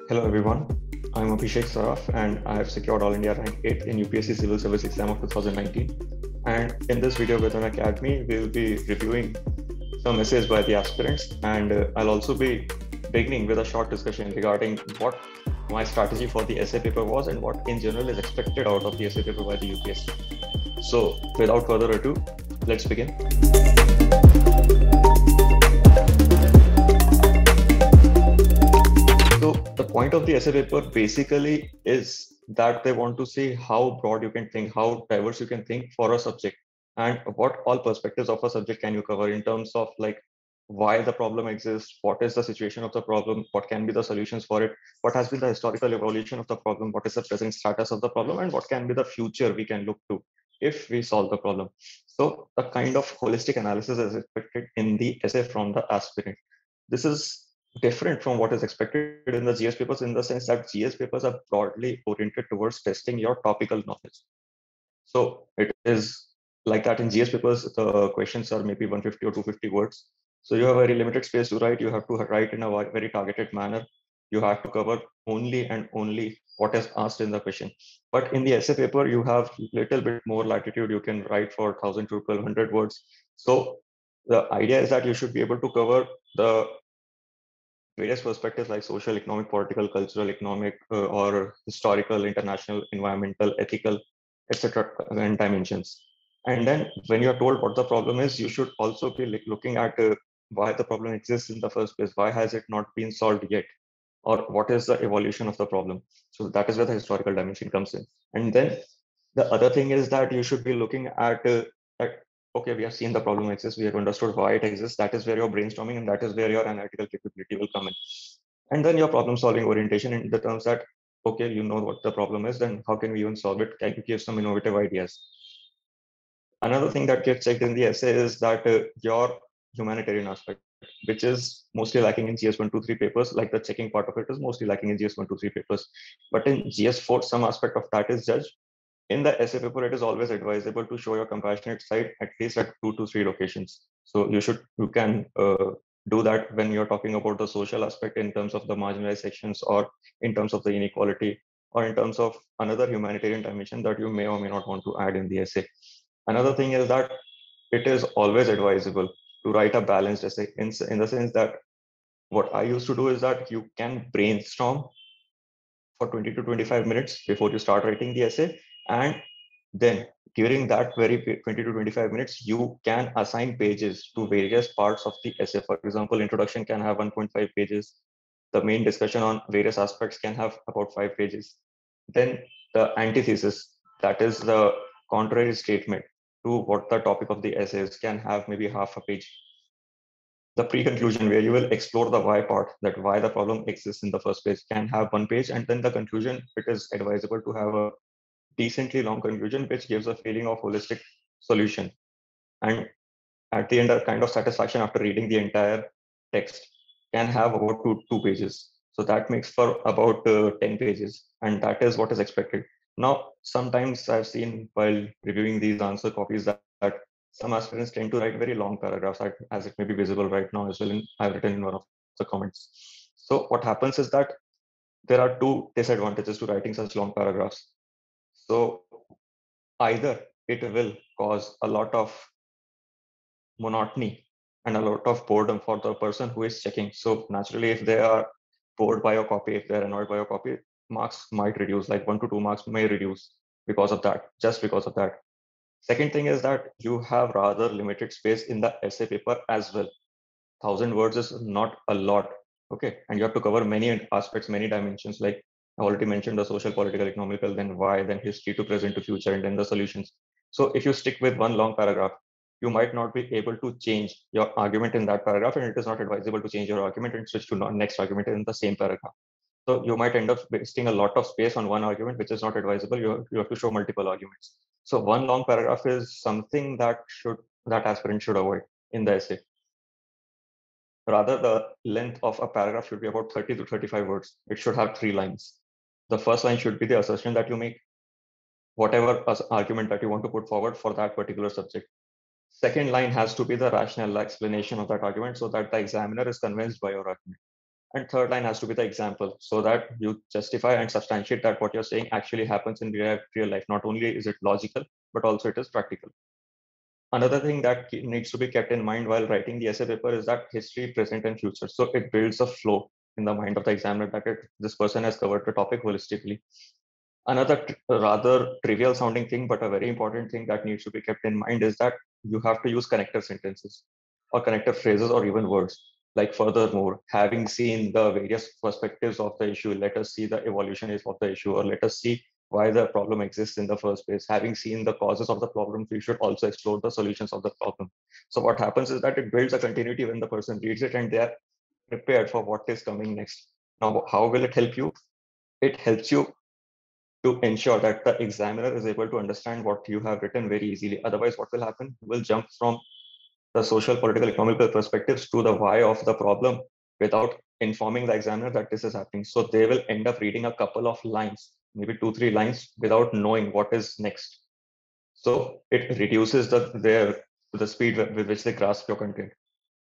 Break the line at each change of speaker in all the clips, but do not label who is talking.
Hello everyone, I'm Abhishek Saraf and I have secured All India Rank 8 in UPSC Civil Service exam of 2019. And in this video with an academy, we'll be reviewing some essays by the aspirants, and I'll also be beginning with a short discussion regarding what my strategy for the essay paper was and what in general is expected out of the essay paper by the UPSC. So without further ado, let's begin. So the point of the essay paper basically is that they want to see how broad you can think, how diverse you can think for a subject, and what all perspectives of a subject can you cover in terms of like why the problem exists, what is the situation of the problem, what can be the solutions for it, what has been the historical evolution of the problem, what is the present status of the problem, and what can be the future we can look to if we solve the problem. So the kind of holistic analysis is expected in the essay from the aspirant. This is different from what is expected in the GS papers in the sense that GS papers are broadly oriented towards testing your topical knowledge. So it is like that in GS papers, the questions are maybe 150 or 250 words. So you have very limited space to write. You have to write in a very targeted manner. You have to cover only and only what is asked in the question. But in the essay paper, you have little bit more latitude. You can write for 1,000 to 1,200 words. So the idea is that you should be able to cover the various perspectives like social, economic, political, cultural, economic, or historical, international, environmental, ethical, etc. and dimensions. And then when you are told what the problem is, you should also be looking at why the problem exists in the first place. Why has it not been solved yet? Or what is the evolution of the problem? So that is where the historical dimension comes in. And then the other thing is that you should be looking at okay, we have seen the problem exists, we have understood why it exists. That is where your brainstorming and that is where your analytical capability will come in. And then your problem solving orientation in the terms that, okay, you know what the problem is, then how can we even solve it? Can you give some innovative ideas? Another thing that gets checked in the essay is that your humanitarian aspect, which is mostly lacking in GS 123 papers, like the checking part of it is mostly lacking in GS 123 papers. But in GS 4, some aspect of that is judged. In the essay paper, it is always advisable to show your compassionate side at least at 2 to 3 locations. So you can do that when you're talking about the social aspect in terms of the marginalized sections or in terms of the inequality or in terms of another humanitarian dimension that you may or may not want to add in the essay. Another thing is that it is always advisable to write a balanced essay in the sense that what I used to do is that you can brainstorm for 20 to 25 minutes before you start writing the essay. And then during that very 20 to 25 minutes, you can assign pages to various parts of the essay. For example, introduction can have 1.5 pages. The main discussion on various aspects can have about 5 pages. Then the antithesis, that is the contrary statement to what the topic of the essay is, can have maybe half a page. The pre-conclusion, where you will explore the why part, that why the problem exists in the first place, can have 1 page. And then the conclusion, it is advisable to have a decently long conclusion which gives a feeling of holistic solution, and at the end a kind of satisfaction after reading the entire text, can have about two pages. So that makes for about 10 pages, and that is what is expected. Now sometimes I've seen while reviewing these answer copies that some aspirants tend to write very long paragraphs, as it may be visible right now as well. I've written in one of the comments. So what happens is that there are two disadvantages to writing such long paragraphs. So either it will cause a lot of monotony and a lot of boredom for the person who is checking. So naturally, if they are bored by your copy, if they're annoyed by your copy, marks might reduce, like 1 to 2 marks may reduce because of that, just because of that. Second thing is that you have rather limited space in the essay paper as well. 1,000 words is not a lot. Okay. And you have to cover many aspects, many dimensions, like I already mentioned the social, political, economical, then why, then history to present to future, and then the solutions. So if you stick with one long paragraph, you might not be able to change your argument in that paragraph, and it is not advisable to change your argument and switch to next argument in the same paragraph. So you might end up wasting a lot of space on one argument, which is not advisable. You have to show multiple arguments. So one long paragraph is something that aspirant should avoid in the essay. Rather, the length of a paragraph should be about 30 to 35 words. It should have 3 lines. The first line should be the assertion that you make, whatever argument that you want to put forward for that particular subject. Second line has to be the rational explanation of that argument so that the examiner is convinced by your argument. And third line has to be the example, so that you justify and substantiate that what you're saying actually happens in real life. Not only is it logical, but also it is practical. Another thing that needs to be kept in mind while writing the essay paper is that history, present, and future. So it builds a flow in the mind of the examiner that this person has covered the topic holistically. Another rather trivial sounding thing, but a very important thing that needs to be kept in mind is that you have to use connector sentences or connector phrases or even words. Like, furthermore, having seen the various perspectives of the issue, let us see the evolution of the issue, or let us see why the problem exists in the first place. Having seen the causes of the problem, we should also explore the solutions of the problem. So what happens is that it builds a continuity when the person reads it and they are prepared for what is coming next. Now, how will it help you? It helps you to ensure that the examiner is able to understand what you have written very easily. Otherwise, what will happen? You will jump from the social, political, economical perspectives to the why of the problem without informing the examiner that this is happening. So they will end up reading a couple of lines, maybe 2, 3 lines, without knowing what is next. So it reduces the speed with which they grasp your content.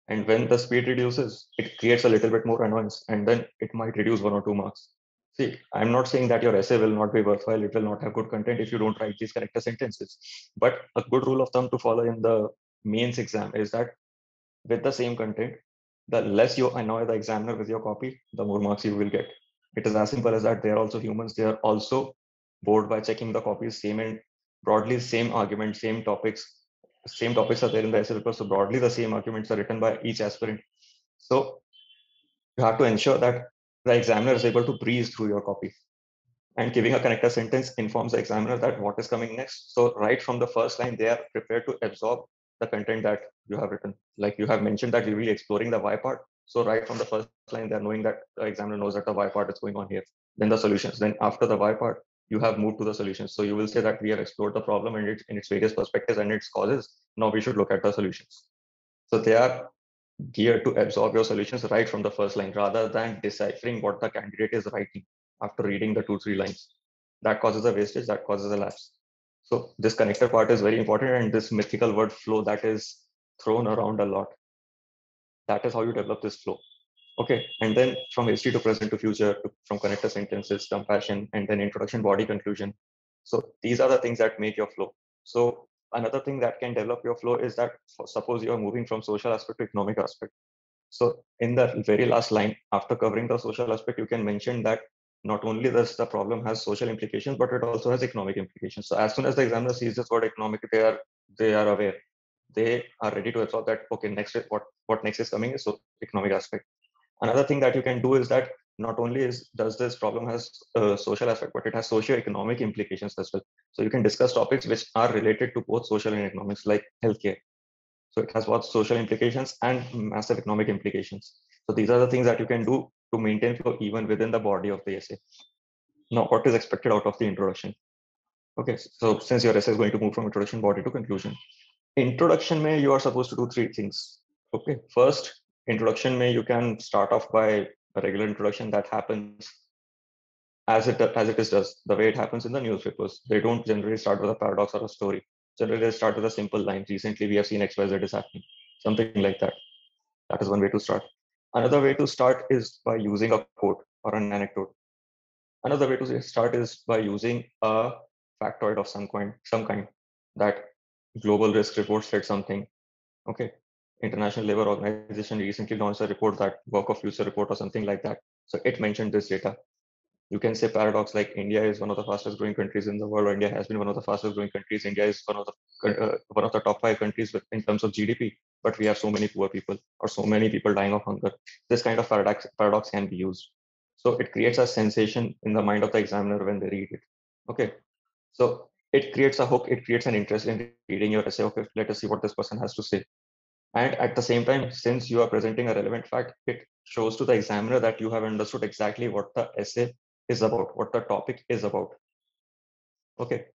And when the speed reduces, it creates a little bit more annoyance, and then it might reduce 1 or 2 marks. See, I'm not saying that your essay will not be worthwhile, it will not have good content if you don't write these character sentences. But a good rule of thumb to follow in the mains exam is that with the same content, the less you annoy the examiner with your copy, the more marks you will get. It is as simple as that. They are also humans. They are also bored by checking the copies, same and broadly same arguments, same topics. Same topics are there in the essay paper, so broadly the same arguments are written by each aspirant. So you have to ensure that the examiner is able to breeze through your copy. And giving a connector sentence informs the examiner that what is coming next. So right from the first line, they are prepared to absorb the content that you have written. Like you have mentioned that you will be exploring the why part. So right from the first line, they're knowing that the examiner knows that the why part is going on here. Then the solutions. Then after the why part, you have moved to the solutions. So you will say that we have explored the problem and in its various perspectives and its causes. Now we should look at the solutions. So they are geared to absorb your solutions right from the first line rather than deciphering what the candidate is writing after reading the 2, 3 lines. That causes a wastage, that causes a lapse. So this connector part is very important, and this mythical word flow that is thrown around a lot. That is how you develop this flow. Okay, and then from history to present to future, from connector sentences, compassion, and then introduction, body, conclusion. So these are the things that make your flow. So another thing that can develop your flow is that suppose you are moving from social aspect to economic aspect. So in the very last line, after covering the social aspect, you can mention that not only does the problem has social implications, but it also has economic implications. So as soon as the examiner sees this word economic, they are aware. They are ready to absorb that. Okay, next is what next is coming is so economic aspect. Another thing that you can do is that not only does this problem has a social aspect, but it has socio-economic implications as well. So you can discuss topics which are related to both social and economics, like healthcare. So it has both social implications and massive economic implications. So these are the things that you can do to maintain flow even within the body of the essay. Now, what is expected out of the introduction? Okay, so since your essay is going to move from introduction, body to conclusion. Introduction may you are supposed to do 3 things. Okay, first, introduction may you can start off by a regular introduction that happens as it is does the way it happens in the newspapers. They don't generally start with a paradox or a story. Generally, they start with a simple line. Recently, we have seen XYZ is happening, something like that. That is one way to start. Another way to start is by using a quote or an anecdote. Another way to start is by using a factoid of some kind that global risk report said something. Okay. International Labour Organization recently launched a report, that work of future report or something like that. So it mentioned this data. You can say paradox like India is one of the fastest growing countries in the world. Or India has been one of the fastest growing countries. India is one of the top 5 countries in terms of GDP, but we have so many poor people or so many people dying of hunger. This kind of paradox can be used. So it creates a sensation in the mind of the examiner when they read it. Okay, so it creates a hook. It creates an interest in reading your essay. Okay, let us see what this person has to say. And at the same time, since you are presenting a relevant fact, it shows to the examiner that you have understood exactly what the essay is about, what the topic is about. Okay,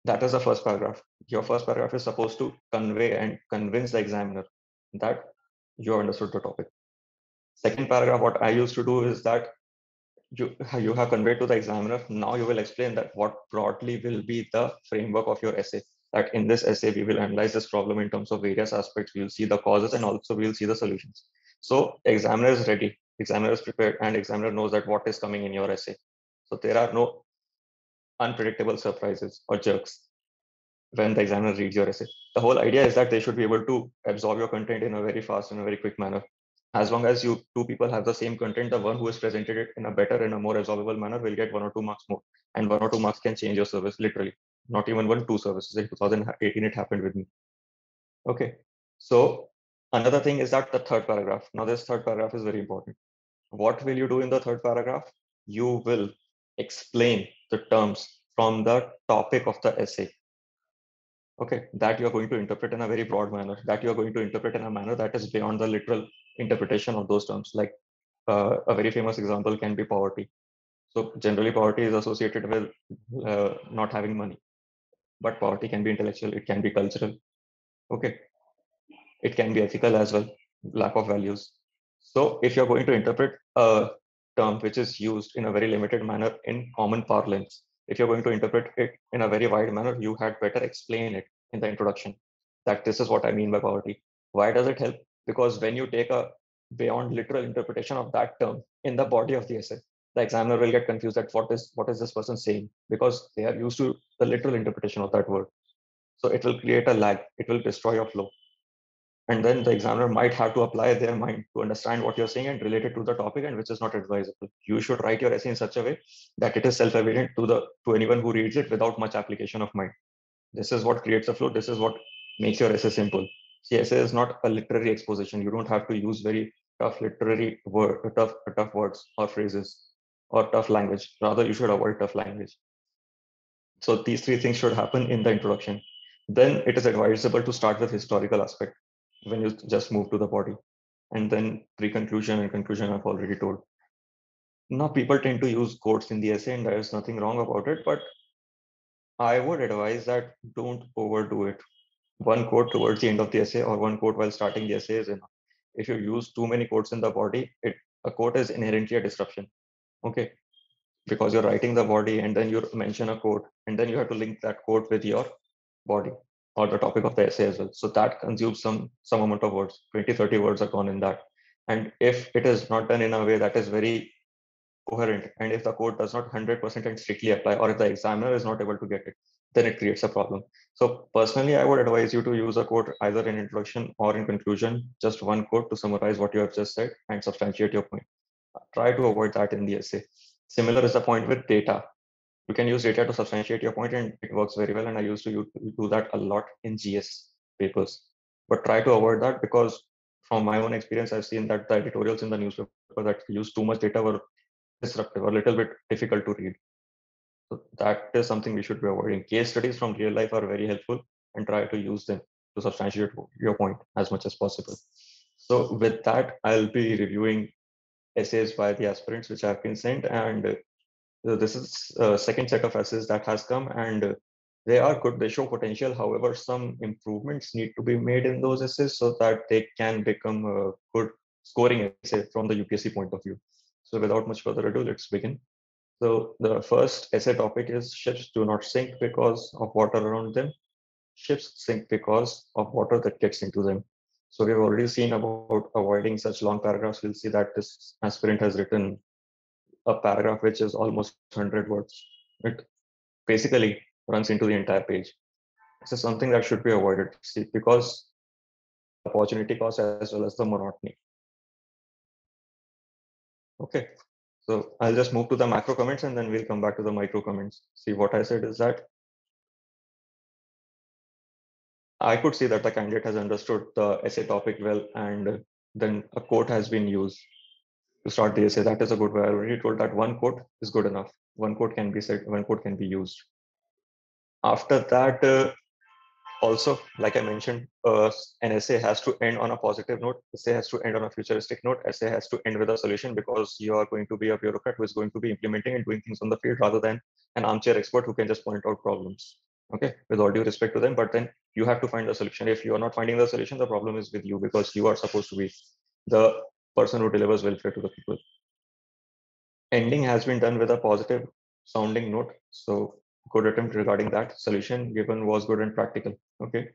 that is the first paragraph. Your first paragraph is supposed to convey and convince the examiner that you understood the topic. Second paragraph, what I used to do is that you have conveyed to the examiner. Now you will explain that what broadly will be the framework of your essay. That in this essay, we will analyze this problem in terms of various aspects. We will see the causes and also we will see the solutions. So examiner is ready. examiner is prepared and examiner knows that what is coming in your essay. So there are no unpredictable surprises or jerks when the examiner reads your essay. The whole idea is that they should be able to absorb your content in a very fast and a very quick manner. As long as you two people have the same content, the one who has presented it in a better and a more absorbable manner will get 1 or 2 marks more. And 1 or 2 marks can change your service literally. Not even 1, 2 services. In 2018, it happened with me. Okay. So another thing is that the third paragraph. Now, this third paragraph is very important. What will you do in the third paragraph? You will explain the terms from the topic of the essay. Okay, that you're going to interpret in a very broad manner, that you're going to interpret in a manner that is beyond the literal interpretation of those terms. Like a very famous example can be poverty. So generally, poverty is associated with not having money, but poverty can be intellectual, it can be cultural. Okay, it can be ethical as well, lack of values. So if you're going to interpret a term which is used in a very limited manner in common parlance, if you're going to interpret it in a very wide manner, you had better explain it in the introduction that this is what I mean by poverty. Why does it help? Because when you take a beyond literal interpretation of that term in the body of the essay, the examiner will get confused at what is this person saying, because they are used to the literal interpretation of that word. So it will create a lag, it will destroy your flow, and then the examiner might have to apply their mind to understand what you're saying and relate it to the topic, and which is not advisable. You should write your essay in such a way that it is self-evident to anyone who reads it without much application of mind. This is what creates a flow. This is what makes your essay simple. See, essay is not a literary exposition. You don't have to use very tough literary tough words or phrases or tough language. Rather, you should avoid tough language. So these three things should happen in the introduction. Then it is advisable to start with historical aspect when you just move to the body. And then pre-conclusion and conclusion I've already told. Now people tend to use quotes in the essay, and there is nothing wrong about it, but I would advise that don't overdo it. One quote towards the end of the essay or one quote while starting the essay is enough. If you use too many quotes in the body, a quote is inherently a disruption. Okay. Because you're writing the body and then you mention a quote and then you have to link that quote with your body or the topic of the essay as well. So that consumes some amount of words. 20, 30 words are gone in that. And if it is not done in a way that is very coherent, and if the quote does not 100% and strictly apply, or if the examiner is not able to get it, then it creates a problem. So personally, I would advise you to use a quote either in introduction or in conclusion, just one quote to summarize what you have just said and substantiate your point. Try to avoid that in the essay. Similar is the point with data. You can use data to substantiate your point, and it works very well. And I used to do that a lot in GS papers. But try to avoid that, because from my own experience, I've seen that the editorials in the newspaper that use too much data were disruptive or a little bit difficult to read. So that is something we should be avoiding. Case studies from real life are very helpful, and try to use them to substantiate your point as much as possible. So with that, I'll be reviewing essays by the aspirants which have been sent, and this is a second set of essays that has come, and they are good. They show potential. However, some improvements need to be made in those essays so that they can become a good scoring essay from the UPSC point of view. So without much further ado, let's begin. So the first essay topic is ships do not sink because of water around them. Ships sink because of water that gets into them. So we've already seen about avoiding such long paragraphs. We'll see that this aspirant has written a paragraph which is almost 100 words. It basically runs into the entire page. This is something that should be avoided, see, because opportunity cost as well as the monotony. Okay, so I'll just move to the macro comments and then we'll come back to the micro comments. See, what I said is that I could see that the candidate has understood the essay topic well, and then a quote has been used to start the essay. That is a good way. I already told that one quote is good enough. One quote can be said, one quote can be used. After that, also, like I mentioned, an essay has to end on a positive note. Essay has to end on a futuristic note. Essay has to end with a solution, because you are going to be a bureaucrat who is going to be implementing and doing things on the field, rather than an armchair expert who can just point out problems. Okay, with all due respect to them, but then you have to find the solution. If you are not finding the solution, the problem is with you, because you are supposed to be the person who delivers welfare to the people. Ending has been done with a positive sounding note. So good attempt regarding that. Solution given was good and practical. Okay.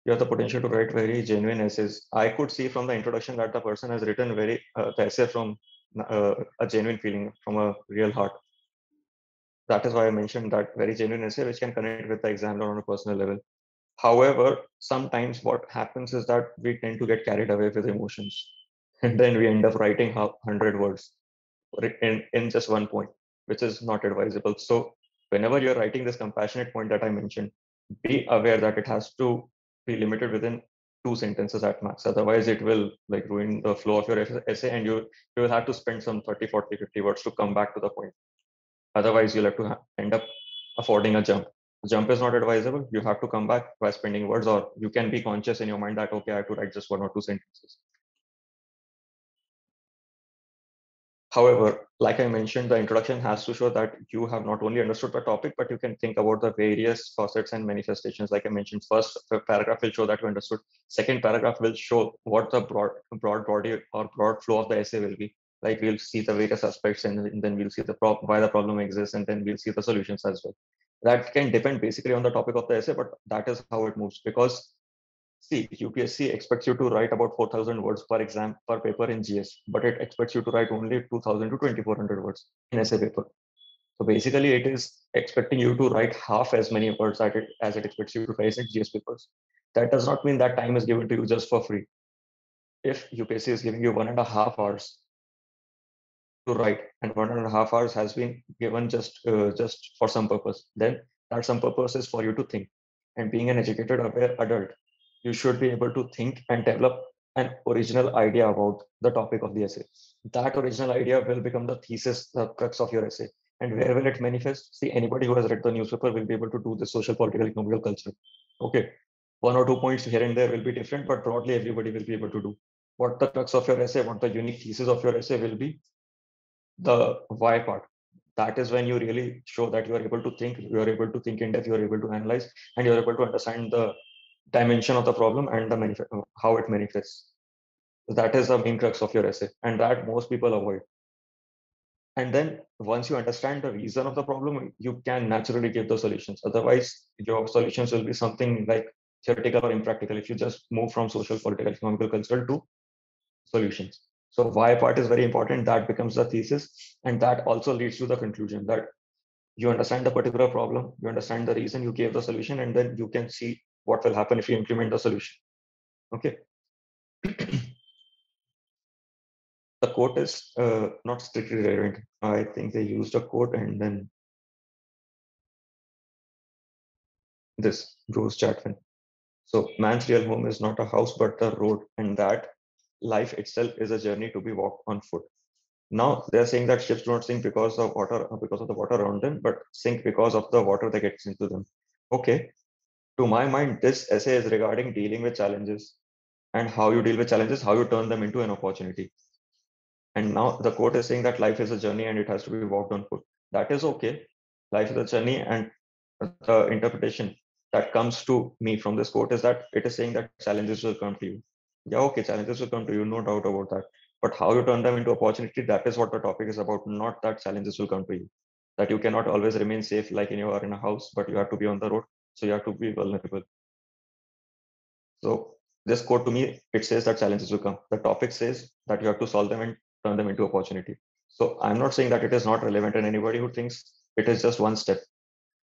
you have the potential to write very genuine essays. I could see from the introduction that the person has written the essay from a genuine feeling, from a real heart. That is why I mentioned that very genuine essay, which can connect with the examiner on a personal level. However, sometimes what happens is that we tend to get carried away with emotions, and then we end up writing 100 words in just one point, which is not advisable. So, whenever you're writing this compassionate point that I mentioned, be aware that it has to be limited within 2 sentences at max. Otherwise, it will like ruin the flow of your essay, and you will have to spend some 30, 40, 50 words to come back to the point. Otherwise, you'll have to end up affording a jump. Jump is not advisable. You have to come back by spending words, or you can be conscious in your mind that, okay, I have to write just 1 or 2 sentences. However, like I mentioned, the introduction has to show that you have not only understood the topic, but you can think about the various facets and manifestations. Like I mentioned, first paragraph will show that you understood. Second paragraph will show what the broad body or broad flow of the essay will be. Like we'll see the various aspects, and then we'll see why the problem exists, and then we'll see the solutions as well. That can depend basically on the topic of the essay, but that is how it moves. Because see, UPSC expects you to write about 4,000 words per exam per paper in GS, but it expects you to write only 2,000 to 2,400 words in essay paper. So basically, it is expecting you to write half as many words as it expects you to write in GS papers. That does not mean that time is given to you just for free. If UPSC is giving you 1.5 hours to write, and 1.5 hours has been given just for some purpose, then that some purpose is for you to think. And being an educated, aware adult, you should be able to think and develop an original idea about the topic of the essay. That original idea will become the thesis, the crux of your essay. And where will it manifest? See, anybody who has read the newspaper will be able to do the social, political, economical, culture. Okay, 1 or 2 points here and there will be different, but broadly everybody will be able to do. What the crux of your essay, what the unique thesis of your essay will be, the why part. That is when you really show that you are able to think, you are able to think in depth, you are able to analyze, and you are able to understand the dimension of the problem and how it manifests. That is the main crux of your essay, and that most people avoid. And then once you understand the reason of the problem, you can naturally give the solutions. Otherwise, your solutions will be something like theoretical or impractical if you just move from social, political, economical, cultural to solutions. So why part is very important. That becomes the thesis, and that also leads to the conclusion that you understand the particular problem, you understand the reason, you gave the solution, and then you can see what will happen if you implement the solution. Okay. The quote is not strictly relevant. I think they used a quote and then this Bruce Chatwin. So man's real home is not a house but the road, and that life itself is a journey to be walked on foot. Now they're saying that ships do not sink because of the water around them, but sink because of the water that gets into them. Okay. To my mind, this essay is regarding dealing with challenges and how you deal with challenges, how you turn them into an opportunity. And now the quote is saying that life is a journey and it has to be walked on foot. That is okay. Life is a journey, and the interpretation that comes to me from this quote is that it is saying that challenges will come to you. Yeah, okay, challenges will come to you, no doubt about that. But how you turn them into opportunity, that is what the topic is about, not that challenges will come to you. That you cannot always remain safe like you are in a house, but you have to be on the road. So you have to be vulnerable. So this quote to me, it says that challenges will come. The topic says that you have to solve them and turn them into opportunity. So I'm not saying that it is not relevant, and anybody who thinks it is just one step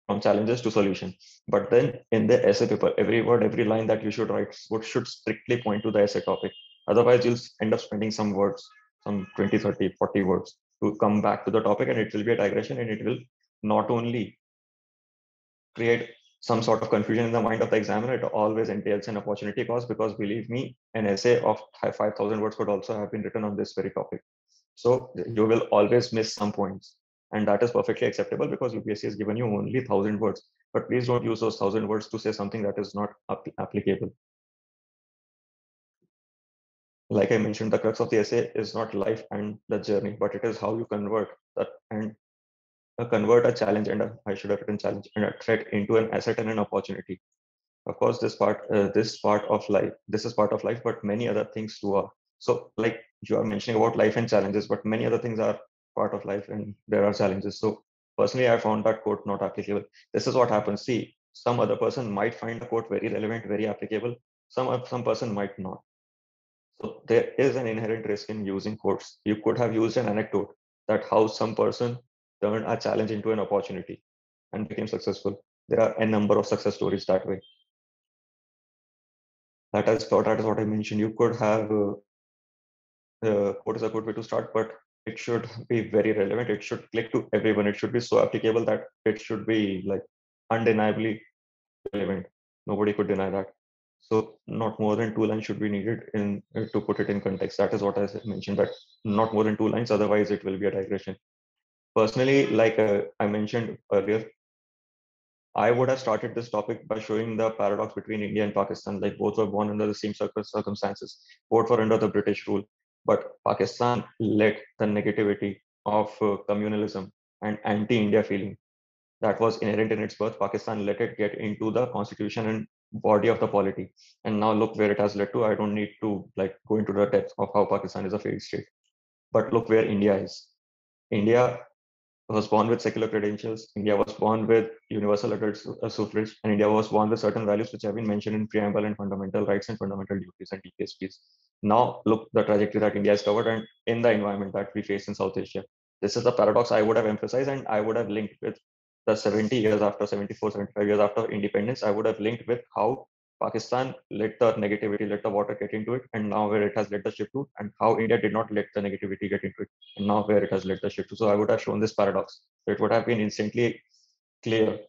from challenges to solution. But then in the essay paper, every word, every line that you should write should strictly point to the essay topic. Otherwise, you'll end up spending some words, some 20, 30, 40 words to come back to the topic, and it will be a digression, and it will not only create some sort of confusion in the mind of the examiner, it always entails an opportunity cost, because believe me, an essay of 5,000 words could also have been written on this very topic. So you will always miss some points. And that is perfectly acceptable because UPSC has given you only 1,000 words. But please don't use those 1,000 words to say something that is not applicable. Like I mentioned, the crux of the essay is not life and the journey, but it is how you convert that and convert a challenge, and I should have written challenge, and a threat into an asset and an opportunity. Of course, this is part of life, but many other things too are. So like you are mentioning about life and challenges, but many other things are part of life and there are challenges. So personally, I found that quote not applicable. This is what happens. See, some other person might find the quote very relevant, very applicable. Some person might not. So there is an inherent risk in using quotes. You could have used an anecdote that how some person turned a challenge into an opportunity and became successful. There are a number of success stories that way. That is what I mentioned. You could have quote is a good way to start, but it should be very relevant. It should click to everyone. It should be so applicable that it should be like undeniably relevant. Nobody could deny that. So not more than 2 lines should be needed in to put it in context. That is what I mentioned. That not more than 2 lines, otherwise it will be a digression. Personally, like I mentioned earlier, I would have started this topic by showing the paradox between India and Pakistan. Like both were born under the same circumstances, both were under the British rule, but Pakistan let the negativity of communalism and anti-India feeling that was inherent in its birth. Pakistan let it get into the constitution and body of the polity, and now look where it has led to. I don't need to like go into the depth of how Pakistan is a failed state, but look where India is. India was born with secular credentials. India was born with universal adult suffrage, and India was born with certain values which have been mentioned in preamble and fundamental rights and fundamental duties and DPSPs. Now look the trajectory that India has covered and in the environment that we face in South Asia. This is the paradox I would have emphasized, and I would have linked with the 70 years after 74, 75 years after independence. I would have linked with how Pakistan let the negativity, let the water get into it, and now where it has let the ship to, and how India did not let the negativity get into it, and now where it has led the ship to. So I would have shown this paradox. It would have been instantly clear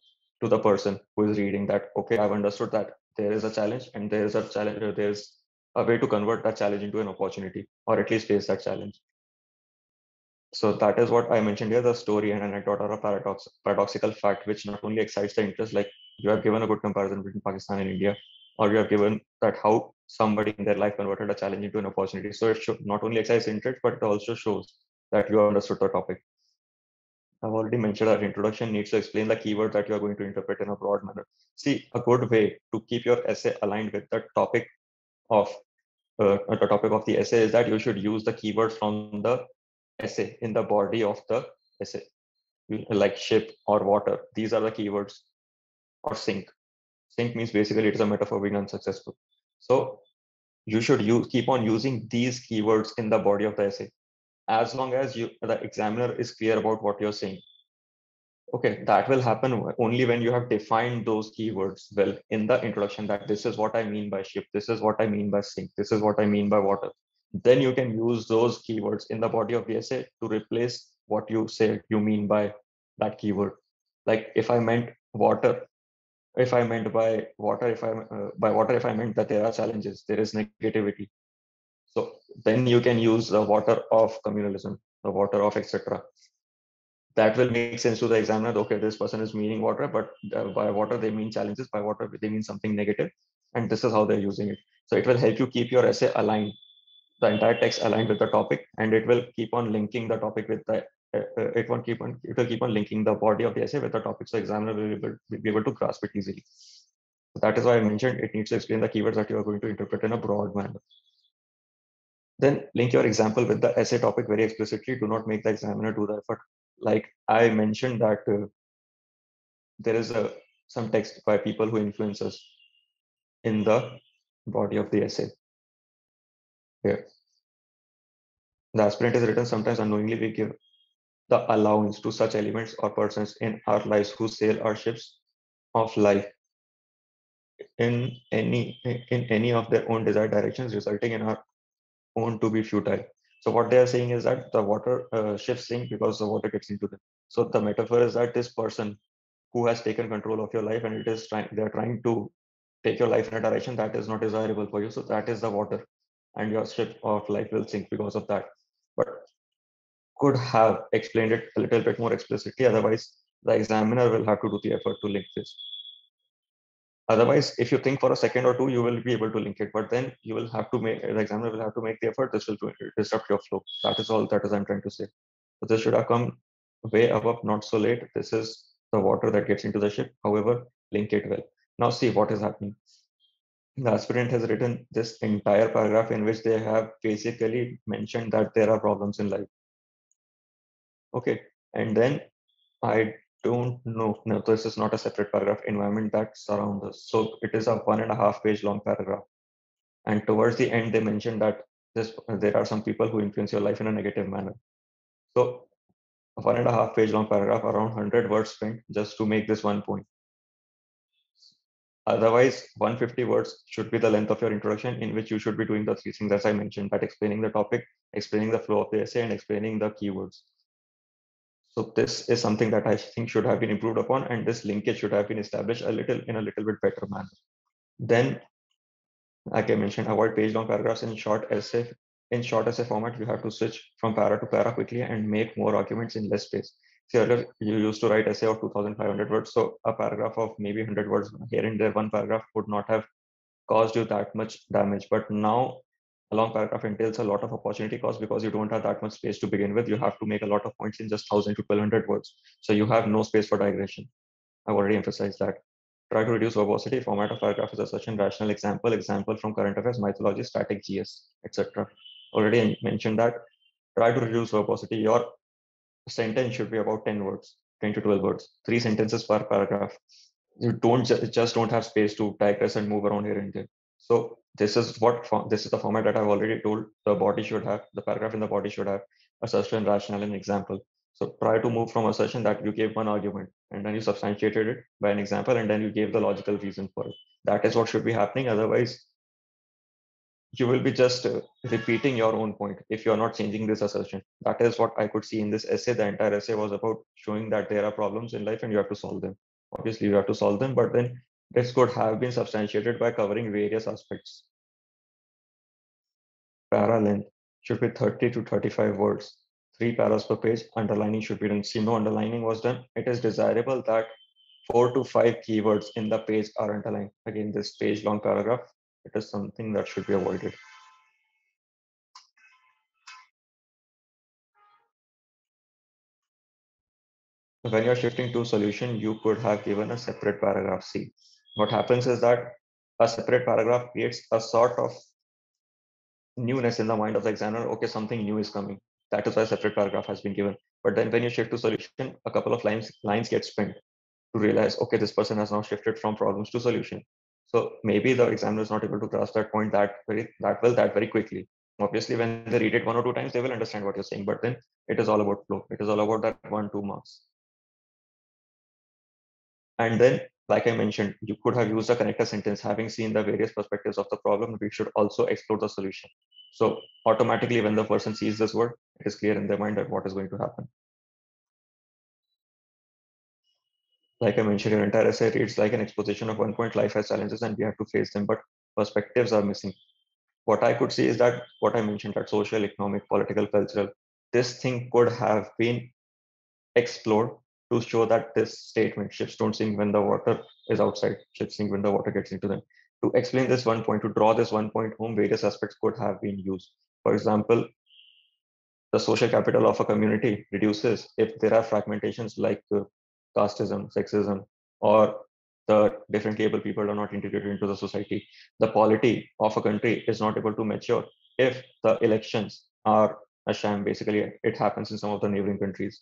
to the person who is reading that, okay, I've understood that there is a challenge and there is a challenge, there's a way to convert that challenge into an opportunity, or at least face that challenge. So that is what I mentioned here, the story and anecdote or a paradoxical fact, which not only excites the interest, like you have given a good comparison between Pakistan and India, or you have given that how somebody in their life converted a challenge into an opportunity. So it should not only excites interest, but it also shows that you have understood the topic. I've already mentioned that introduction needs to explain the keyword that you are going to interpret in a broad manner. See, a good way to keep your essay aligned with of the topic of the essay is that you should use the keywords from the essay in the body of the essay, like ship or water. These are the keywords, or sink. Sink means basically it is a metaphor being unsuccessful. So you should keep on using these keywords in the body of the essay as long as the examiner is clear about what you're saying. Okay, that will happen only when you have defined those keywords well in the introduction, that this is what I mean by ship, this is what I mean by sink, this is what I mean by water. Then you can use those keywords in the body of the essay to replace what you say you mean by that keyword. Like if I meant water, if I meant by water, if I meant that there are challenges, there is negativity. So then you can use the water of communalism, the water of etc. That will make sense to the examiner. Okay, this person is meaning water, but by water they mean challenges, by water they mean something negative, and this is how they're using it. So it will help you keep your essay aligned, the entire text aligned with the topic, and it will keep on linking the topic with the it will keep on linking the body of the essay with the topic, so examiner will be able to grasp it easily. So that is why I mentioned it needs to explain the keywords that you are going to interpret in a broad manner. Then link your example with the essay topic very explicitly. Do not make the examiner do the effort. Like I mentioned that there is some text by people who influence us in the body of the essay. Here, the aspirant is written, sometimes unknowingly we give the allowance to such elements or persons in our lives who sail our ships of life in any of their own desired directions, resulting in our own to be futile. So what they are saying is that the water ships sink because the water gets into them. So the metaphor is that this person who has taken control of your life, and they're trying to take your life in a direction that is not desirable for you. So that is the water, and your ship of life will sink because of that. But could have explained it a little bit more explicitly. Otherwise, the examiner will have to do the effort to link this. Otherwise, if you think for a second or two, you will be able to link it. But then you will have to make the examiner will have to make the effort. This will disrupt your flow. That is all that is I'm trying to say. So this should have come way above, not so late. This is the water that gets into the ship. However, link it well. Now see what is happening. The aspirant has written this entire paragraph in which they have basically mentioned that there are problems in life. Okay, and then I don't know. No, this is not a separate paragraph. Environment that surrounds us. So it is a 1.5 page long paragraph. And towards the end, they mentioned that there are some people who influence your life in a negative manner. So a 1.5 page long paragraph, around 100 words spent just to make this one point. Otherwise, 150 words should be the length of your introduction, in which you should be doing the three things as I mentioned, that explaining the topic, explaining the flow of the essay, and explaining the keywords. So this is something that I think should have been improved upon, and this linkage should have been established in a little bit better manner. Then, like I mentioned, avoid page-long paragraphs in short essay. In short essay format, you have to switch from para to para quickly and make more arguments in less space. See, earlier you used to write essay of 2,500 words, so a paragraph of maybe 100 words here and there, one paragraph would not have caused you that much damage. But now a long paragraph entails a lot of opportunity cost because you don't have that much space to begin with. You have to make a lot of points in just 1,000 to 1,200 words. So you have no space for digression. I've already emphasized that. Try to reduce verbosity. Format of paragraph is a such and rational example from current affairs, mythology, static GS, etc. Already mentioned that. Try to reduce verbosity. Your sentence should be about 10 words, 10 to 12 words, 3 sentences per paragraph. You don't just don't have space to digress and move around here and there. So this is the format that I've already told. The body should have the paragraph in the body should have assertion, rationale, and example. So try to move from assertion that you gave one argument and then you substantiated it by an example and then you gave the logical reason for it. That is what should be happening. Otherwise, you will be just repeating your own point if you're not changing this assertion. That is what I could see in this essay. The entire essay was about showing that there are problems in life and you have to solve them. Obviously, you have to solve them, but then this could have been substantiated by covering various aspects. Para length should be 30 to 35 words, 3 paras per page. Underlining should be done. See, no underlining was done. It is desirable that 4 to 5 keywords in the page are underlined. Again, this page long paragraph, it is something that should be avoided. When you're shifting to solution, you could have given a separate paragraph C. What happens is that a separate paragraph creates a sort of newness in the mind of the examiner. Okay, something new is coming. That is why a separate paragraph has been given. But then when you shift to solution, a couple of lines get spent to realize, okay, this person has now shifted from problems to solution. So maybe the examiner is not able to grasp that point that very quickly. Obviously, when they read it 1 or 2 times, they will understand what you're saying. But then it is all about flow. It is all about that 1-2 marks. And then, like I mentioned, you could have used a connector sentence. Having seen the various perspectives of the problem, we should also explore the solution. So automatically, when the person sees this word, it is clear in their mind that what is going to happen. Like I mentioned, your entire essay reads like an exposition of 1 point. Life has challenges and we have to face them, but perspectives are missing. What I could see is that what I mentioned, that social, economic, political, cultural, this thing could have been explored to show that this statement, ships don't sink when the water is outside, ships sink when the water gets into them. To explain this 1 point, to draw this 1 point home, various aspects could have been used. For example, the social capital of a community reduces if there are fragmentations like casteism, sexism, or the differently able people are not integrated into the society. The polity of a country is not able to mature if the elections are a sham. Basically, it happens in some of the neighboring countries.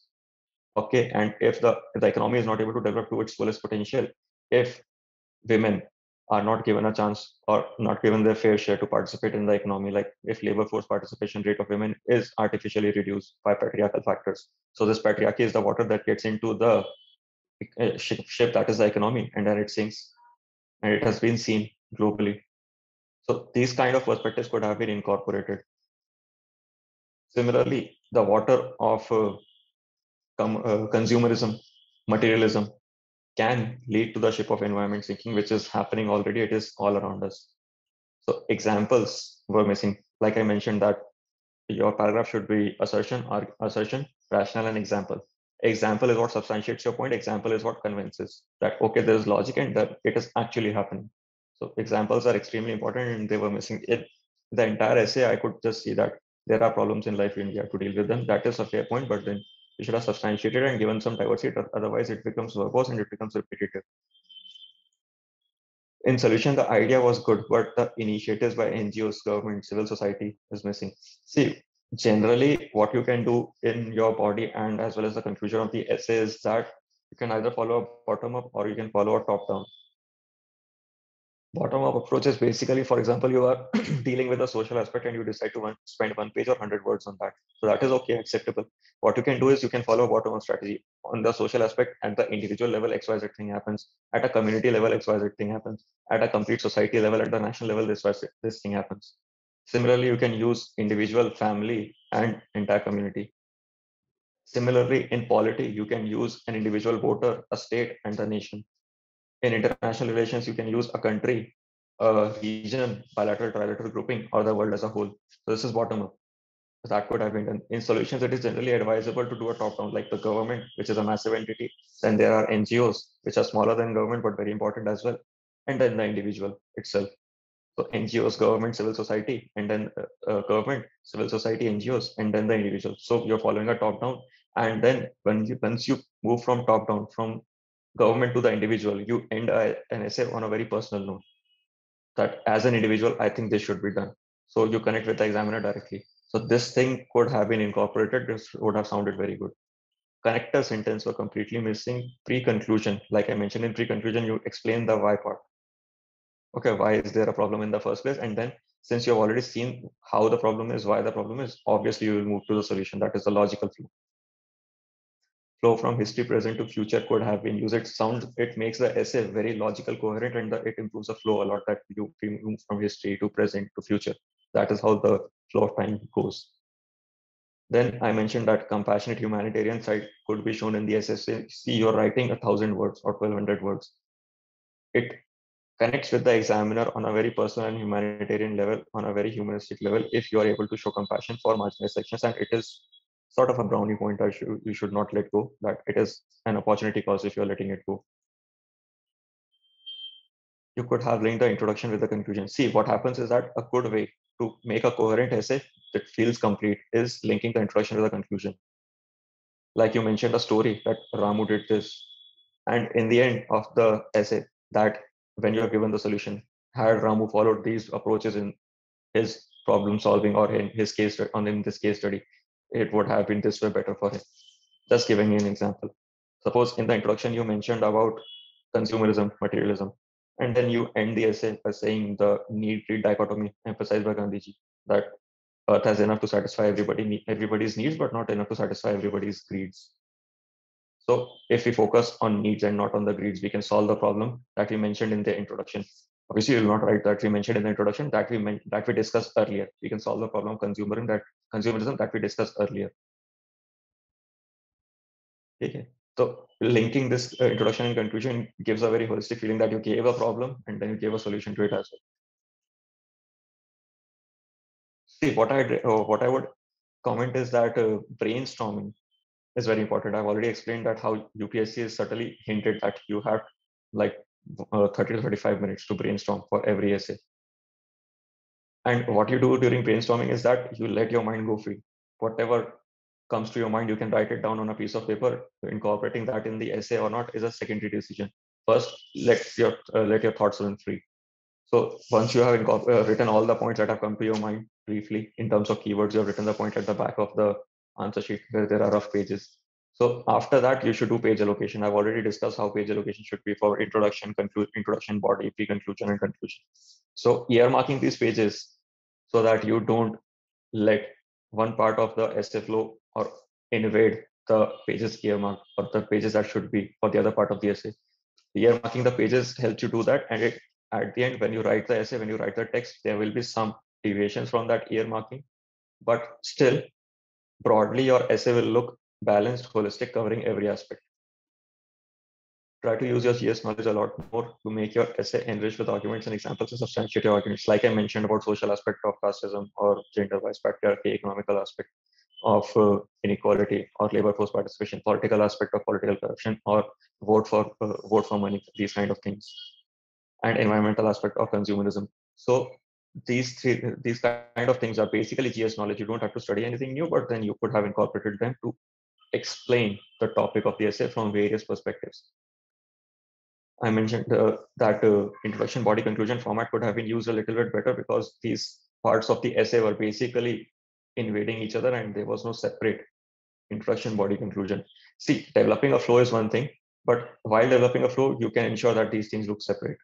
Okay, and if the economy is not able to develop to its fullest potential, if women are not given a chance or not given their fair share to participate in the economy, like if labor force participation rate of women is artificially reduced by patriarchal factors. So this patriarchy is the water that gets into the ship that is the economy, and then it sinks, and it has been seen globally. So these kind of perspectives could have been incorporated. Similarly, the water of consumerism, materialism can lead to the ship of environment sinking, which is happening already. It is all around us. So examples were missing. Like I mentioned, that your paragraph should be assertion, rationale, and example. Example is what substantiates your point. Example is what convinces that okay, there is logic and that it is actually happening. So examples are extremely important, and they were missing. The entire essay, I could just see that there are problems in life and we have to deal with them. That is a fair point, but then you should have substantiated and given some diversity. Otherwise, it becomes verbose and it becomes repetitive. In solution, the idea was good, but the initiatives by NGOs, government, civil society is missing. See, generally, what you can do in your body and as well as the conclusion of the essay is that You can either follow a bottom up or you can follow a top down. Bottom up approach is basically, for example, you are dealing with a social aspect and you decide to spend 1 page or 100 words on that. So that is okay, acceptable. What you can do is you can follow a bottom up strategy. On the social aspect, at the individual level, XYZ thing happens. At a community level, XYZ thing happens. At a complete society level, at the national level, this thing happens. Similarly, you can use individual, family, and entire community. Similarly, in polity, you can use an individual voter, a state, and the nation. In international relations, you can use a country, a region, bilateral, trilateral grouping, or the world as a whole. So this is bottom up. That could have been done. In solutions, it is generally advisable to do a top down, like the government, which is a massive entity. Then there are NGOs, which are smaller than government, but very important as well. And then the individual itself. So NGOs, government, civil society, and then government, civil society, NGOs, and then the individual. So you're following a top down. And then once you move from top down, from government to the individual, you end an essay on a very personal note that as an individual, I think this should be done. So you connect with the examiner directly. So this thing could have been incorporated. This would have sounded very good. Connector sentence were completely missing. Pre-conclusion, like I mentioned in pre-conclusion, you explain the why part. Okay, why is there a problem in the first place? And then since you've already seen how the problem is, why the problem is, obviously you will move to the solution. That is the logical flow. Flow from history, present to future could have been used. It makes the essay very logical, coherent, and it improves the flow a lot that you move from history to present to future. That is how the flow of time goes. Then I mentioned that compassionate humanitarian side could be shown in the essay. See, you're writing 1,000 words or 1,200 words. It connects with the examiner on a very personal and humanitarian level, on a very humanistic level, if you are able to show compassion for marginalized sections. And it is sort of a brownie point that you should not let go, that it is an opportunity cost if you're letting it go. You could have linked the introduction with the conclusion. See, what happens is that a good way to make a coherent essay that feels complete is linking the introduction with the conclusion. Like you mentioned a story that Ramu did this, and in the end of the essay, that when you are given the solution, had Ramu followed these approaches in his problem solving or in his case on in this case study, it would have been this way better for him. Just giving you an example. Suppose in the introduction you mentioned about consumerism, materialism, and then you end the essay by saying the need-greed dichotomy emphasized by Gandhiji, that Earth has enough to satisfy everybody's needs, but not enough to satisfy everybody's greeds. So if we focus on needs and not on the greeds, we can solve the problem that we mentioned in the introduction. Obviously, you will not write that we mentioned in the introduction that we discussed earlier. We can solve the problem consumerism that we discussed earlier. Okay. So linking this introduction and conclusion gives a very holistic feeling that you gave a problem and then you gave a solution to it as well. See, what I would comment is that brainstorming is very important. I've already explained that how UPSC is subtly hinted that you have like 30 to 35 minutes to brainstorm for every essay. And what you do during brainstorming is that you let your mind go free. Whatever comes to your mind, you can write it down on a piece of paper. Incorporating that in the essay or not is a secondary decision. First, let your thoughts run free. So once you have written all the points that have come to your mind briefly in terms of keywords, you have written the point at the back of the answer sheet where there are rough pages. So after that, you should do page allocation. I've already discussed how page allocation should be for introduction, introduction, body, pre-conclusion, and conclusion. So earmarking these pages so that you don't let one part of the essay flow or invade the pages earmarked or the pages that should be for the other part of the essay. Earmarking the pages helps you do that, and at the end, when you write the essay, when you write the text, there will be some deviations from that earmarking, but still, broadly, your essay will look balanced, holistic, covering every aspect. Try to use your GS knowledge a lot more to make your essay enriched with arguments and examples and substantiate your arguments. Like I mentioned about social aspect of casteism or gender-wise patriarchy, economical aspect of inequality or labor force participation, political aspect of political corruption, or vote for money, these kind of things, and environmental aspect of consumerism. So these kind of things are basically GS knowledge. You don't have to study anything new, but then you could have incorporated them to explain the topic of the essay from various perspectives. I mentioned that introduction, body, conclusion format could have been used a little bit better because these parts of the essay were basically invading each other and there was no separate introduction, body, conclusion. See, developing a flow is one thing, But while developing a flow, you can ensure that these things look separate.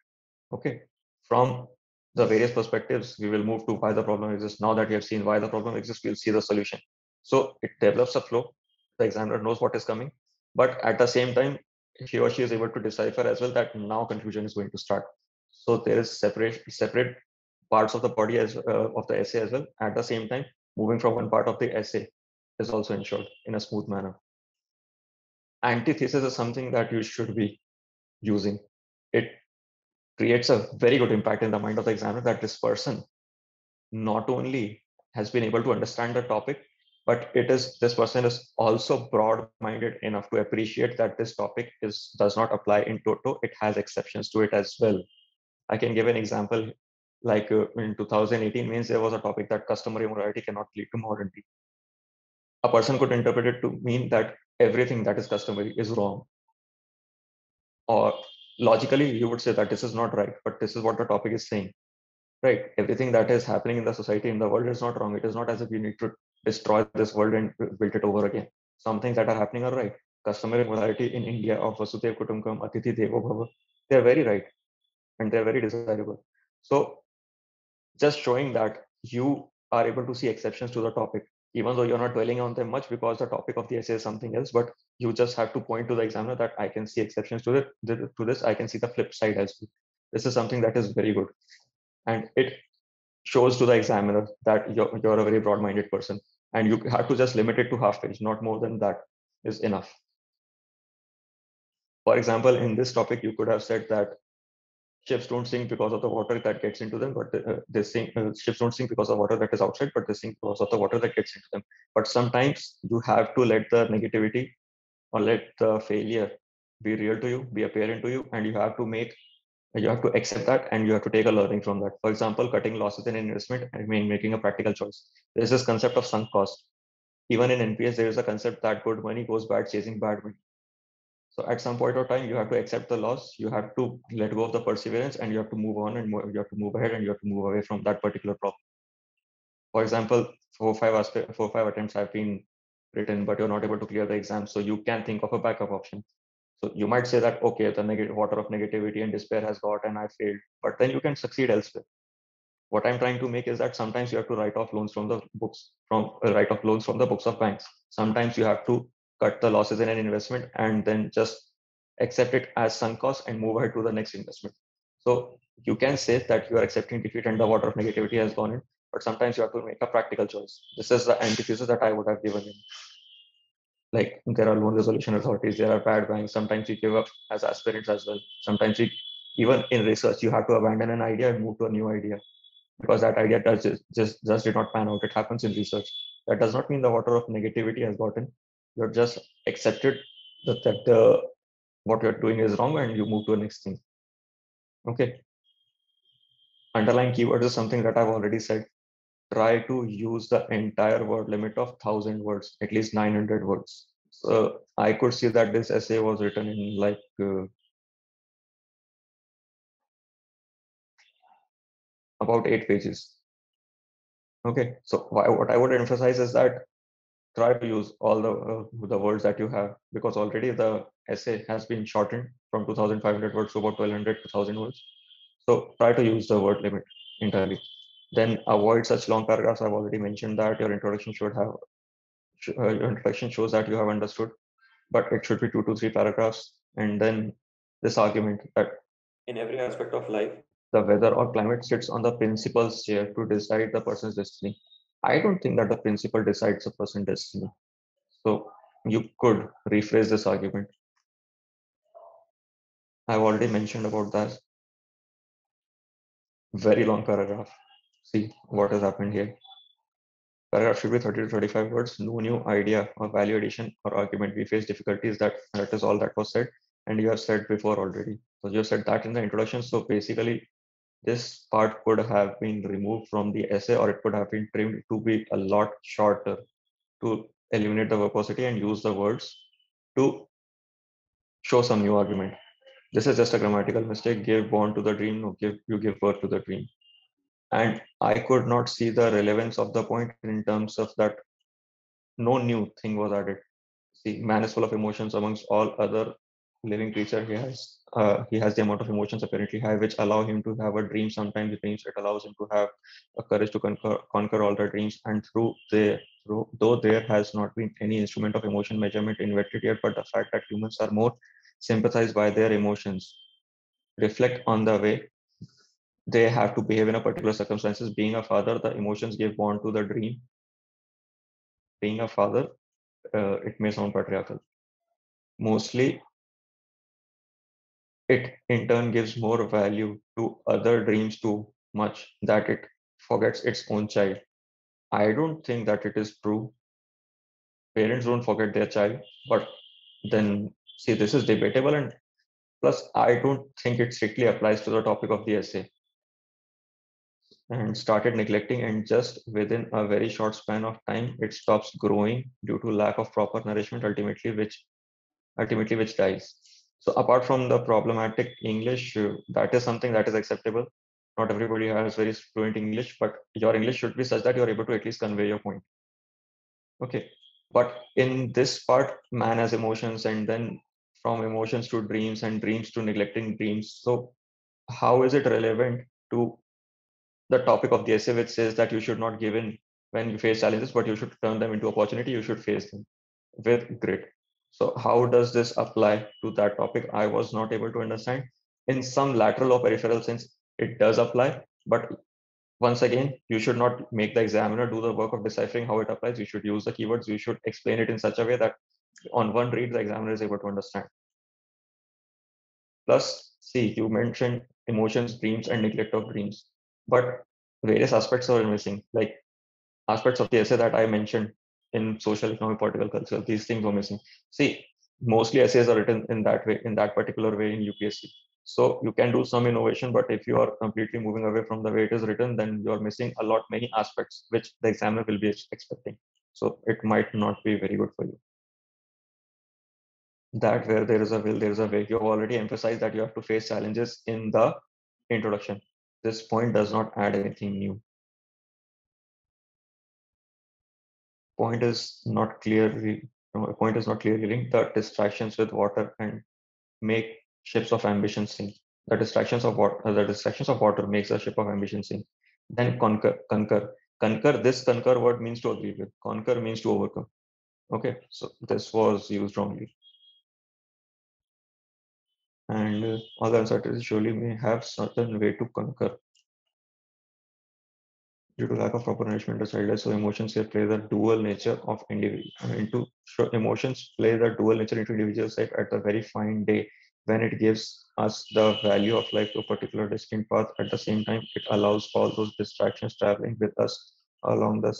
Okay. From the various perspectives, we will move to why the problem exists. Now that we have seen why the problem exists, we'll see the solution. So it develops a flow. The examiner knows what is coming, but at the same time, he or she is able to decipher as well that now confusion is going to start. So there is separate parts of the body as of the essay as well. At the same time, moving from one part of the essay is also ensured in a smooth manner. Antithesis is something that you should be using. It creates a very good impact in the mind of the examiner that this person not only has been able to understand the topic, but this person is also broad-minded enough to appreciate that this topic does not apply in toto. It has exceptions to it as well. I can give an example. Like in 2018 means there was a topic that customary morality cannot lead to morality. A person could interpret it to mean that everything that is customary is wrong. Or logically, you would say that this is not right, but this is what the topic is saying. Right. Everything that is happening in the society, in the world is not wrong. It is not as if you need to destroy this world and build it over again. Some things that are happening are right. Customary morality in India of Vasudev Kutumbakam, Atithi Devo Bhava, they're very right and they're very desirable. So just showing that you are able to see exceptions to the topic, even though you're not dwelling on them much because the topic of the essay is something else, but you just have to point to the examiner that I can see exceptions to this. I can see the flip side as well. This is something that is very good. And it shows to the examiner that you're a very broad-minded person and you have to just limit it to half page, not more than that is enough. For example, in this topic, you could have said that ships don't sink because of the water that gets into them, but they sink. Ships don't sink because of water that is outside, but they sink because of the water that gets into them. But sometimes you have to let the negativity or let the failure be real to you, be apparent to you, and you have to accept that and you have to take a learning from that. For example, cutting losses in an investment and making a practical choice. There's this concept of sunk cost. Even in NPS, there is a concept that good money goes bad chasing bad money. So at some point of time, you have to accept the loss, you have to let go of the perseverance, and you have to move on and you have to move ahead and you have to move away from that particular problem. For example, 4 or 5 attempts have been written, but you're not able to clear the exam. So you can think of a backup option. So you might say that, okay, the negative water of negativity and despair has got and I failed, but then you can succeed elsewhere. What I'm trying to make is that sometimes you have to write off loans from the books, write off loans from the books of banks. Sometimes you have to cut the losses in an investment and then just accept it as sunk cost and move ahead to the next investment. So you can say that you are accepting defeat and the water of negativity has gone in, but sometimes you have to make a practical choice. This is the antithesis that I would have given in. Like there are loan resolution authorities, there are bad banks. Sometimes you give up as aspirants as well. Sometimes even in research, you have to abandon an idea and move to a new idea because that idea does just did not pan out. It happens in research. That does not mean the water of negativity has gotten. You're just accepted that what you're doing is wrong and you move to the next thing. Okay. Underlying keywords is something that I've already said. Try to use the entire word limit of 1,000 words, at least 900 words. So I could see that this essay was written in like about 8 pages. Okay, so what I would emphasize is that try to use all the words that you have because already the essay has been shortened from 2,500 words to about 1,200 to 1,000 words. So try to use the word limit entirely. Then avoid such long paragraphs. I've already mentioned that your introduction your introduction shows that you have understood, but it should be 2 to 3 paragraphs. And then this argument that in every aspect of life, the weather or climate sits on the principal's chair to decide the person's destiny. I don't think that the principal decides a person's destiny. So you could rephrase this argument. I've already mentioned about that. Very long paragraph. See what has happened here. Paragraph should be 30 to 35 words. No new idea or value addition or argument. We face difficulties. That is all that was said. And you have said before already. So you have said that in the introduction. So basically, this part could have been removed from the essay or it could have been trimmed to be a lot shorter to eliminate the verbosity and use the words to show some new argument. This is just a grammatical mistake. Give born to the dream. No, you give birth to the dream. And I could not see the relevance of the point in terms of that no new thing was added. See, man is full of emotions amongst all other living creature. He has the amount of emotions apparently high, which allow him to have a dream. Sometimes the dreams it allows him to have a courage to conquer all the dreams. And through though there has not been any instrument of emotion measurement invented yet, but the fact that humans are more sympathized by their emotions reflect on the way they have to behave in a particular circumstances. Being a father, the emotions give born to the dream. Being a father, it may sound patriarchal. Mostly, it in turn gives more value to other dreams too much that it forgets its own child. I don't think that it is true. Parents don't forget their child, but then see, this is debatable, and plus, I don't think it strictly applies to the topic of the essay. And started neglecting, and just within a very short span of time, it stops growing due to lack of proper nourishment, ultimately which dies. So apart from the problematic English, that is something that is acceptable. Not everybody has very fluent English, but your English should be such that you're able to at least convey your point. Okay. But in this part, man has emotions, and then from emotions to dreams, and dreams to neglecting dreams. So how is it relevant to the topic of the essay, which says that you should not give in when you face challenges, but you should turn them into opportunity, you should face them with grit. So how does this apply to that topic? I was not able to understand. In some lateral or peripheral sense, it does apply, but once again, you should not make the examiner do the work of deciphering how it applies. You should use the keywords. You should explain it in such a way that on one read, the examiner is able to understand. Plus, see, you mentioned emotions, dreams, and neglect of dreams, but various aspects are missing. Like aspects of the essay that I mentioned in social, economic, political, cultural, these things were missing. See, mostly essays are written in that way, in that particular way in UPSC. So you can do some innovation, but if you are completely moving away from the way it is written, then you're missing many aspects which the examiner will be expecting. So it might not be very good for you. That where there is a will, there is a way. You have already emphasized that you have to face challenges in the introduction. This point does not add anything new. Point is not clearly Point is not clearly linked. The distractions with water and make ships of ambition sink. The distractions of water makes a ship of ambition sink. Then conquer. This conquer word means to agree with. Conquer means to overcome. Okay, so this was used wrongly. And all the uncertainties surely may have certain way to conquer. Due to lack of proper nourishment or childless, so emotions here play the dual nature of individual into so emotions play the dual nature into individual life at the very fine day when it gives us the value of life to a particular distinct path. At the same time, it allows all those distractions traveling with us along the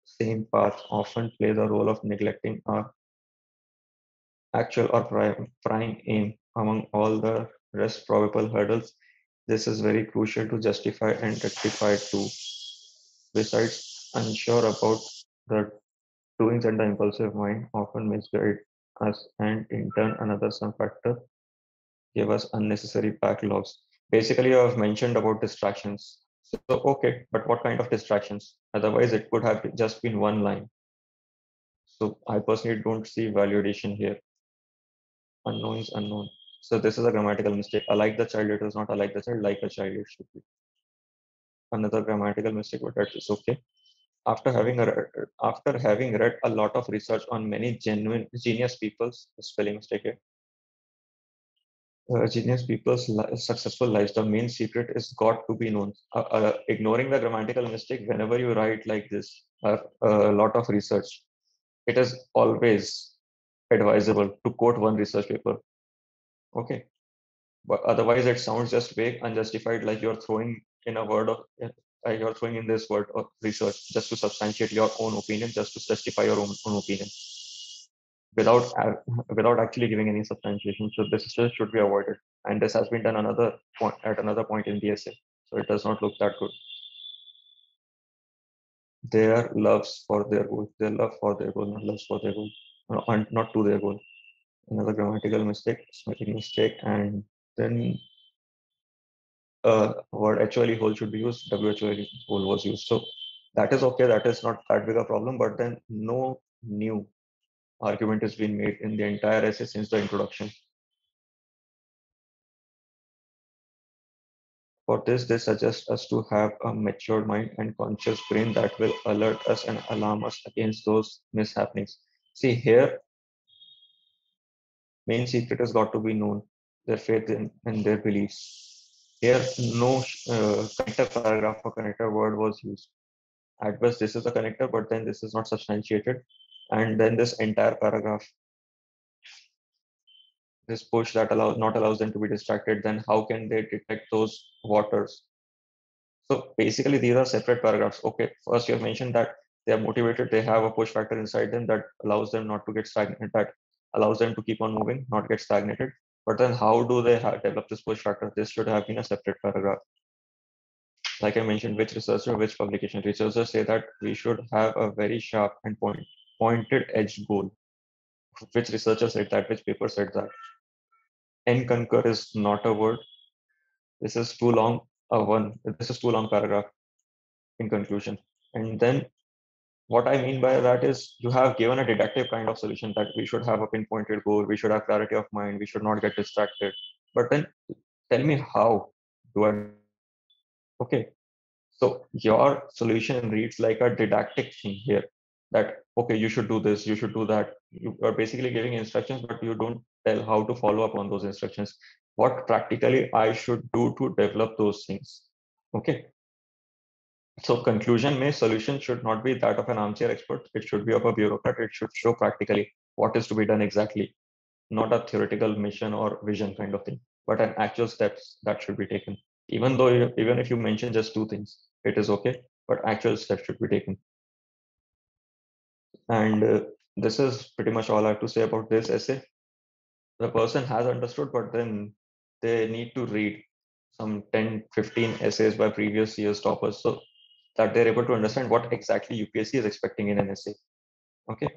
same path often play the role of neglecting our actual or prime aim among all the rest probable hurdles. This is very crucial to justify and rectify too. Besides, unsure about the doings and the impulsive mind often misguide us, and in turn, another some factor give us unnecessary backlogs. Basically, you have mentioned about distractions. So, okay, but what kind of distractions? Otherwise, it could have just been one line. So, I personally don't see validation here. Unknown is unknown. So, this is a grammatical mistake. Alike the child, it is not alike the child, like a child, it should be. Another grammatical mistake, but that is okay. After having read a lot of research on many genuine genius people's spelling mistake here, genius people's successful lives, the main secret is got to be known. Ignoring the grammatical mistake whenever you write like this, a lot of research, it is always advisable to quote one research paper. Okay, but otherwise it sounds just vague, unjustified, like you're throwing in a word of you're throwing in this word of research just to substantiate your own opinion, just to justify your own opinion without without actually giving any substantiation. So this should be avoided, and this has been done another point in the essay. So it does not look that good. Their loves for their goal, their love for their goal, not loves for their goal, and not to their goal. Another grammatical mistake, spelling mistake, and then word actually whole should be used. Actually whole was used. So that is okay. That is not that big a problem. But then no new argument has been made in the entire essay since the introduction. For this, they suggest us to have a matured mind and conscious brain that will alert us and alarm us against those mishappenings. See, here, main secret has got to be known, their faith in and their beliefs. Here, no connector paragraph or connector word was used. At best, this is a connector, but then this is not substantiated. And then this entire paragraph, this push that allows them to be distracted, then how can they detect those waters? So basically, these are separate paragraphs. Okay, first you have mentioned that they are motivated, they have a push factor inside them that allows them not to get stagnated, that allows them to keep on moving, not get stagnated. But then how do they develop this push factor? This should have been a separate paragraph. Like I mentioned, which researcher, which publication. Researchers say that we should have a very sharp and pointed edge goal. Which researcher said that? Which paper said that? N concur is not a word. This is too long. This is too long paragraph in conclusion. And then what I mean by that is you have given a deductive kind of solution that we should have a pinpointed goal, we should have clarity of mind, we should not get distracted. But then tell me how do I do that? Okay. So your solution reads like a didactic thing here that, okay, you should do this, you should do that. You are basically giving instructions, but you don't tell how to follow up on those instructions. What practically I should do to develop those things. Okay. So conclusion may solution should not be that of an armchair expert. It should be of a bureaucrat. It should show practically what is to be done exactly, not a theoretical mission or vision kind of thing, but an actual steps that should be taken. Even if you mention just two things, it is okay, but actual steps should be taken. And this is pretty much all I have to say about this essay. The person has understood, but then they need to read some 10, 15 essays by previous year's toppers so that they're able to understand what exactly UPSC is expecting in an essay. Okay.